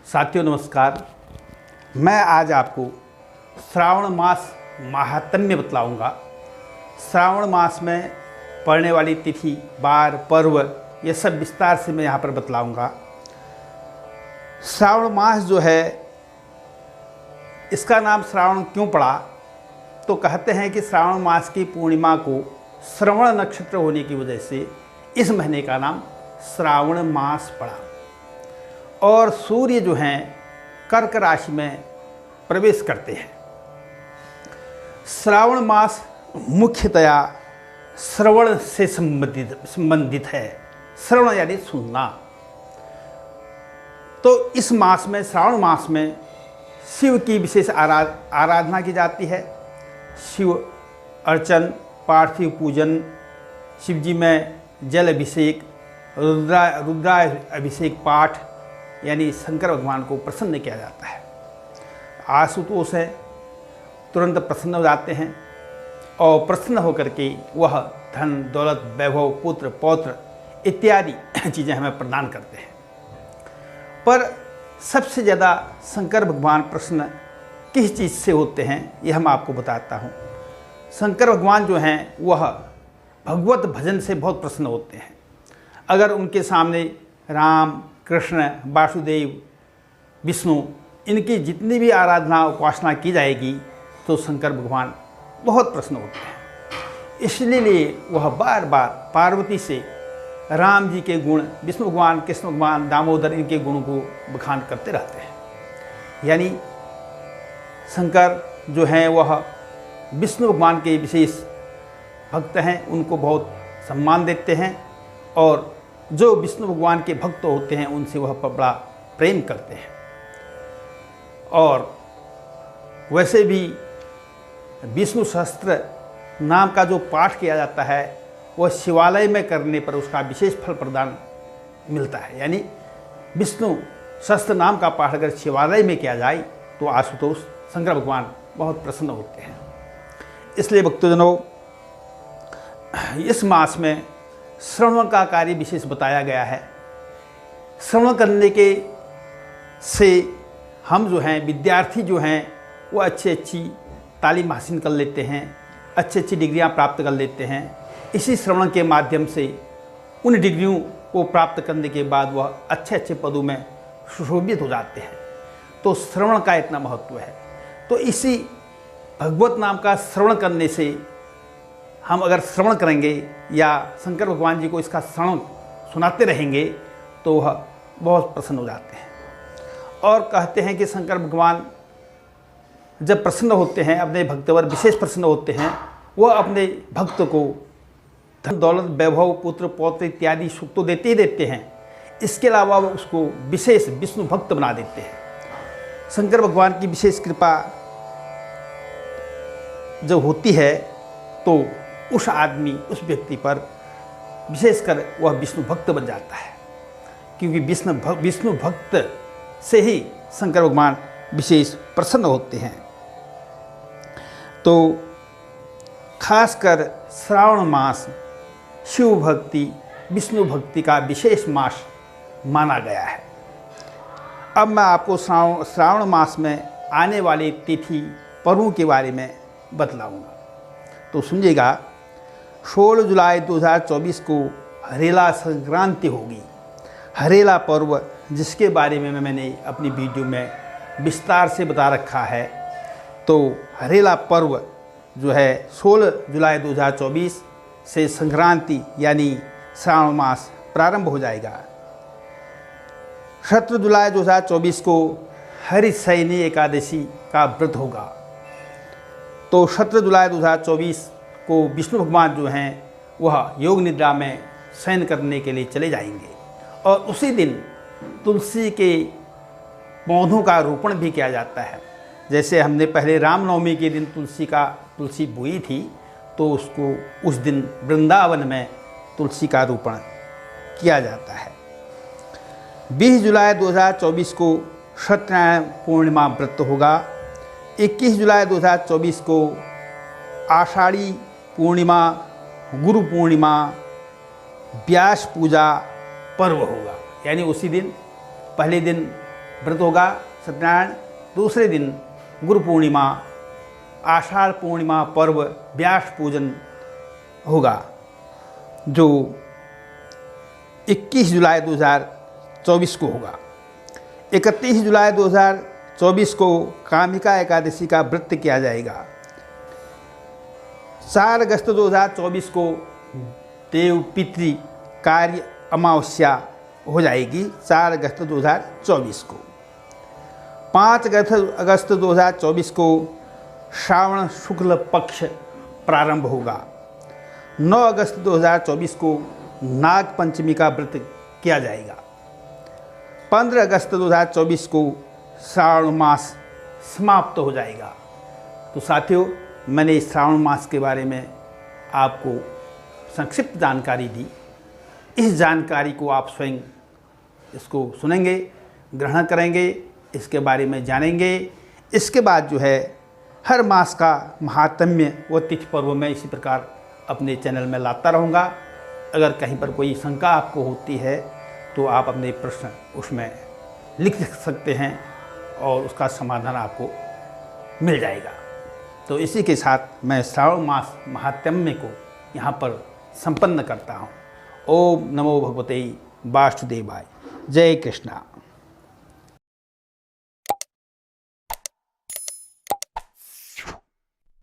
साथियों नमस्कार। मैं आज आपको श्रावण मास महात्म्य बतलाऊंगा। श्रावण मास में पड़ने वाली तिथि, वार, पर्व ये सब विस्तार से मैं यहाँ पर बतलाऊंगा। श्रावण मास जो है, इसका नाम श्रावण क्यों पड़ा? तो कहते हैं कि श्रावण मास की पूर्णिमा को श्रवण नक्षत्र होने की वजह से इस महीने का नाम श्रावण मास पड़ा। और सूर्य जो हैं कर्क राशि में प्रवेश करते हैं। श्रावण मास मुख्यतया श्रवण से संबंधित है। श्रवण यानी सुनना। तो इस मास में, श्रावण मास में शिव की विशेष आराधना की जाती है। शिव अर्चन, पार्थिव पूजन, शिव जी में जल अभिषेक, रुद्रा अभिषेक पाठ यानी शंकर भगवान को प्रसन्न किया जाता है। आशुतोष है, तुरंत प्रसन्न हो जाते हैं और प्रसन्न होकर के वह धन, दौलत, वैभव, पुत्र, पौत्र इत्यादि चीज़ें हमें प्रदान करते हैं। पर सबसे ज़्यादा शंकर भगवान प्रसन्न किस चीज़ से होते हैं, ये हम आपको बताता हूँ। शंकर भगवान जो हैं वह भगवत भजन से बहुत प्रसन्न होते हैं। अगर उनके सामने राम, कृष्ण, वासुदेव, विष्णु इनकी जितनी भी आराधना उपासना की जाएगी तो शंकर भगवान बहुत प्रसन्न होते हैं। इसलिए वह बार बार पार्वती से राम जी के गुण, विष्णु भगवान, कृष्ण भगवान, दामोदर इनके गुणों को बखान करते रहते हैं। यानी शंकर जो हैं वह विष्णु भगवान के विशेष भक्त हैं, उनको बहुत सम्मान देते हैं और जो विष्णु भगवान के भक्त होते हैं उनसे वह बड़ा प्रेम करते हैं। और वैसे भी विष्णु सहस्त्र नाम का जो पाठ किया जाता है वह शिवालय में करने पर उसका विशेष फल प्रदान मिलता है। यानी विष्णु सहस्त्र नाम का पाठ अगर शिवालय में किया जाए तो आशुतोष शंकर भगवान बहुत प्रसन्न होते हैं। इसलिए भक्तजनों, इस मास में श्रवण का कार्य विशेष बताया गया है। श्रवण करने के से हम जो हैं, विद्यार्थी जो हैं वो अच्छी तालीम हासिल कर लेते हैं, अच्छी डिग्रियां प्राप्त कर लेते हैं। इसी श्रवण के माध्यम से उन डिग्रियों को प्राप्त करने के बाद वह अच्छे पदों में सुशोभित हो जाते हैं। तो श्रवण का इतना महत्व है। तो इसी भगवत नाम का श्रवण करने से हम अगर श्रवण करेंगे या शंकर भगवान जी को इसका श्रवण सुनाते रहेंगे तो वह बहुत प्रसन्न हो जाते हैं। और कहते हैं कि शंकर भगवान जब प्रसन्न होते हैं, अपने भक्त पर विशेष प्रसन्न होते हैं, वह अपने भक्त को धन, दौलत, वैभव, पुत्र, पौत्र इत्यादि सुख तो देते ही देते हैं। इसके अलावा वह उसको विशेष विष्णु भक्त बना देते हैं। शंकर भगवान की विशेष कृपा जब होती है तो उस आदमी, उस व्यक्ति पर विशेषकर वह विष्णु भक्त बन जाता है। क्योंकि विष्णु भक्त से ही शंकर भगवान विशेष प्रसन्न होते हैं। तो खासकर श्रावण मास शिव भक्ति, विष्णु भक्ति का विशेष मास माना गया है। अब मैं आपको श्रावण मास में आने वाली तिथि, पर्वों के बारे में बतलाऊंगा। तो सुनिएगा। 16 जुलाई 2024 को हरेला संक्रांति होगी। हरेला पर्व जिसके बारे में मैंने अपनी वीडियो में विस्तार से बता रखा है। तो हरेला पर्व जो है 16 जुलाई 2024 से संक्रांति यानी श्रावण मास प्रारंभ हो जाएगा। 17 जुलाई 2024 को हरिशयनी एकादशी का व्रत होगा। तो 17 जुलाई 2024 को विष्णु भगवान जो हैं वह योग निद्रा में शयन करने के लिए चले जाएंगे। और उसी दिन तुलसी के पौधों का रोपण भी किया जाता है। जैसे हमने पहले रामनवमी के दिन तुलसी बोई थी, तो उसको उस दिन वृंदावन में तुलसी का रोपण किया जाता है। 20 जुलाई 2024 को सत्यनारायण पूर्णिमा व्रत होगा। 21 जुलाई 2024 को आषाढ़ी पूर्णिमा, गुरु पूर्णिमा, व्यास पूजा पर्व होगा। यानी उसी दिन, पहले दिन व्रत होगा। सत्यनारायण दूसरे दिन गुरु पूर्णिमा, आषाढ़ पूर्णिमा पर्व व्यास पूजन होगा, जो 21 जुलाई 2024 को होगा। 31 जुलाई 2024 को कामिका एकादशी का व्रत किया जाएगा। 4 अगस्त 2024 को देव पितृ कार्य अमावस्या हो जाएगी, 4 अगस्त 2024 को। 5 अगस्त 2024 को श्रावण शुक्ल पक्ष प्रारंभ होगा। 9 अगस्त 2024 को नाग पंचमी का व्रत किया जाएगा। 15 अगस्त 2024 को श्रावण मास समाप्त हो जाएगा। तो साथियों, मैंने इस श्रावण मास के बारे में आपको संक्षिप्त जानकारी दी। इस जानकारी को आप स्वयं इसको सुनेंगे, ग्रहण करेंगे, इसके बारे में जानेंगे। इसके बाद जो है हर मास का महात्म्य व तिथि पर्व में इसी प्रकार अपने चैनल में लाता रहूँगा। अगर कहीं पर कोई शंका आपको होती है तो आप अपने प्रश्न उसमें लिख सकते हैं और उसका समाधान आपको मिल जाएगा। तो इसी के साथ मैं श्रावण मास महात्म्य को यहाँ पर संपन्न करता हूँ। ओम नमो भगवते वासुदेवाय। जय कृष्णा।